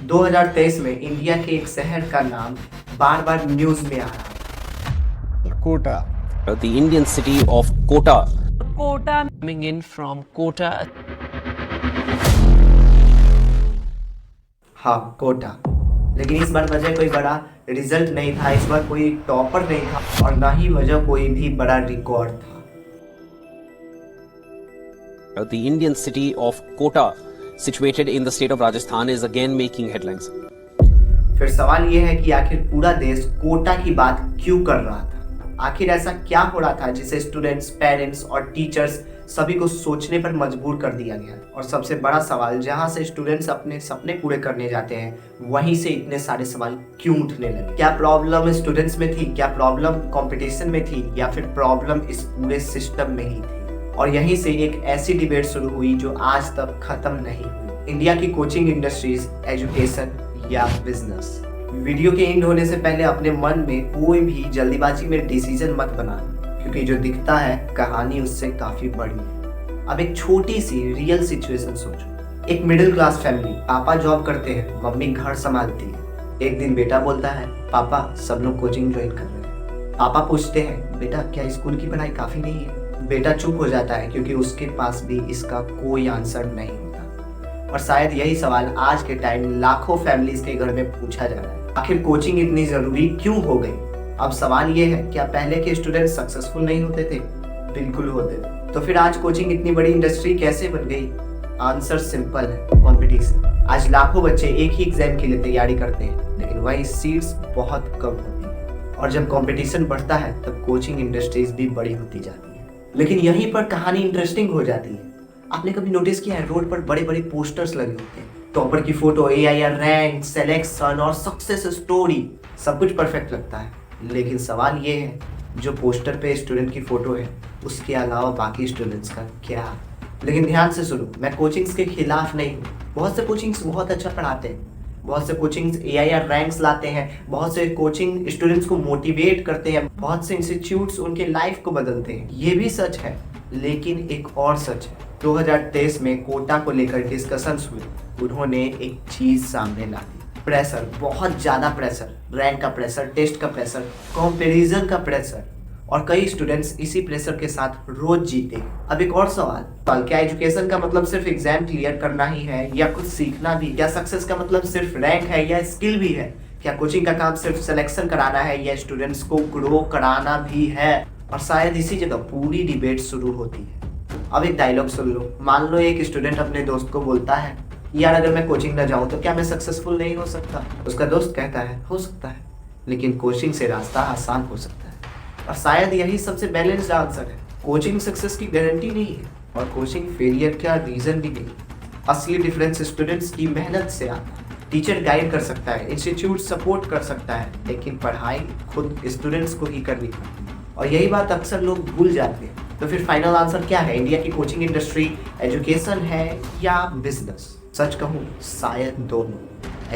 2023 में इंडिया के एक शहर का नाम बार बार न्यूज में आ रहा है। Kota. The Indian city of Kota. Kota coming in from Kota. हाँ, कोटा। लेकिन इस बार वजह कोई बड़ा रिजल्ट नहीं था, इस बार कोई टॉपर नहीं था और ना ही वजह कोई भी बड़ा रिकॉर्ड था। The Indian city of Kota, situated in the state of Rajasthan, is again making headlines. फिर सवाल ये है कि आखिर पूरा देश कोटा की बात क्यों कर रहा था? आखिर ऐसा क्या हो रहा था जिसे स्टूडेंट्स, पेरेंट्स और टीचर्स सभी को सोचने पर मजबूर कर दिया गया? और सबसे बड़ा सवाल, जहां से स्टूडेंट्स अपने सपने पूरे करने जाते हैं, वहीं से इतने सारे सवाल क्यों उठने लगे? क्या प्रॉब्लम स्टूडेंट्स में थी? क्या प्रॉब्लम कंपटीशन में थी? या फिर प्रॉब्लम इस पूरे सिस्टम में ही थी? और यहीं से एक ऐसी डिबेट शुरू हुई जो आज तक खत्म नहीं हुई। इंडिया की कोचिंग इंडस्ट्रीज, एजुकेशन या बिजनेस? वीडियो के एंड होने से पहले अपने मन में कोई भी जल्दीबाजी में डिसीजन मत बनाना, क्योंकि जो दिखता है कहानी उससे काफी बड़ी है। अब एक छोटी सी रियल सिचुएशन सोचो। एक मिडिल क्लास फैमिली, पापा जॉब करते हैं, मम्मी घर संभालती है। एक दिन बेटा बोलता है, पापा सब लोग कोचिंग ज्वाइन कर रहे हैं। पापा पूछते हैं, बेटा क्या स्कूल की पढ़ाई काफी नहीं है? बेटा चुप हो जाता है, क्योंकि उसके पास भी इसका कोई आंसर नहीं होता। और शायद यही सवाल आज के टाइम लाखों फैमिलीज के घर में पूछा जा रहा है। आखिर कोचिंग इतनी जरूरी क्यों हो गई? अब सवाल ये है, क्या पहले के स्टूडेंट सक्सेसफुल नहीं होते थे? बिल्कुल होते थे। तो फिर आज कोचिंग इतनी बड़ी इंडस्ट्री कैसे बन गई? आंसर सिंपल है, कंपटीशन। आज लाखों बच्चे एक ही एग्जाम के लिए तैयारी करते हैं, लेकिन वही सीट्स बहुत कम होती है। और जब कंपटीशन बढ़ता है तब कोचिंग इंडस्ट्रीज भी बड़ी होती जाती है। लेकिन यहीं पर कहानी इंटरेस्टिंग हो जाती है। आपने कभी नोटिस किया है, रोड पर बड़े बड़े पोस्टर्स लगे होते हैं, टॉपर की फोटो, AIR रैंक, सिलेक्शन और सक्सेस स्टोरी, सब कुछ परफेक्ट लगता है। लेकिन सवाल ये है, जो पोस्टर पे स्टूडेंट की फोटो है, उसके अलावा बाकी स्टूडेंट्स का क्या? लेकिन ध्यान से सुनो, मैं कोचिंग्स के खिलाफ नहीं हूँ। बहुत से कोचिंग्स बहुत अच्छा पढ़ाते हैं, बहुत से कोचिंग्स AIR रैंक्स लाते हैं, बहुत से कोचिंग स्टूडेंट्स को मोटिवेट करते हैं, बहुत से इंस्टीट्यूट्स उनके लाइफ को बदलते हैं। ये भी सच है, लेकिन एक और सच है। 2023 में कोटा को लेकर डिस्कशंस हुए। उन्होंने एक चीज सामने ला दी, प्रेशर, बहुत ज्यादा प्रेशर, रैंक का प्रेशर, टेस्ट का प्रेशर, कंपैरिजन का प्रेशर, और कई स्टूडेंट्स इसी प्रेशर के साथ रोज जीते हैं। अब एक और सवाल, क्या एजुकेशन का मतलब सिर्फ एग्जाम क्लियर करना ही है या कुछ सीखना भी? क्या सक्सेस का मतलब सिर्फ रैंक है या स्किल भी है? क्या कोचिंग का काम सिर्फ सिलेक्शन कराना है या स्टूडेंट्स को ग्रो कराना भी है? और शायद इसी जगह पूरी डिबेट शुरू होती है। अब एक डायलॉग सुन लो। मान लो एक स्टूडेंट अपने दोस्त को बोलता है, यार अगर मैं कोचिंग ना जाऊं तो क्या मैं सक्सेसफुल नहीं हो सकता? उसका दोस्त कहता है, हो सकता है, लेकिन कोचिंग से रास्ता आसान हो सकता है। और शायद यही सबसे बैलेंस्ड आंसर है। कोचिंग सक्सेस की गारंटी नहीं है और कोचिंग फेलियर का रीजन भी नहीं। असली डिफरेंस स्टूडेंट्स की मेहनत से आता है। टीचर गाइड कर सकता है, इंस्टीट्यूट सपोर्ट कर सकता है, लेकिन पढ़ाई खुद स्टूडेंट्स को ही करनी पड़ती है। और यही बात अक्सर लोग भूल जाते हैं। तो फिर फाइनल आंसर क्या है? इंडिया की कोचिंग इंडस्ट्री एजुकेशन है या बिजनेस? सच कहूँ, शायद दोनों,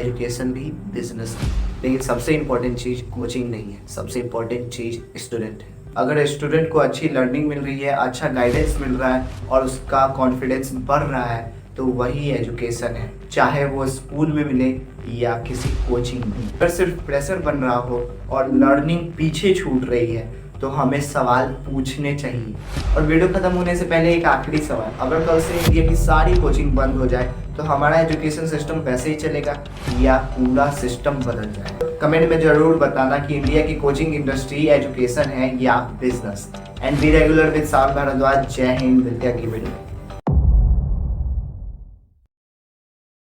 एजुकेशन भी, बिजनेस भी। लेकिन सबसे इम्पोर्टेंट चीज़ कोचिंग नहीं है, सबसे इम्पोर्टेंट चीज़ स्टूडेंट है। अगर स्टूडेंट को अच्छी लर्निंग मिल रही है, अच्छा गाइडेंस मिल रहा है और उसका कॉन्फिडेंस बढ़ रहा है, तो वही एजुकेशन है, चाहे वो स्कूल में मिले या किसी कोचिंग में। अगर सिर्फ प्रेशर बन रहा हो और लर्निंग पीछे छूट रही है, तो हमें सवाल पूछने चाहिए। और वीडियो खत्म होने से पहले एक आखिरी सवाल, अगर कल से इंडिया की सारी कोचिंग बंद हो जाए तो हमारा एजुकेशन सिस्टम वैसे ही चलेगा या पूरा सिस्टम बदल जाएगा? कमेंट में जरूर बताना कि इंडिया की कोचिंग इंडस्ट्री एजुकेशन है या business. And be regular with साम भारद्वाज। जय हिंद, मिलते हैं अगली वीडियो में।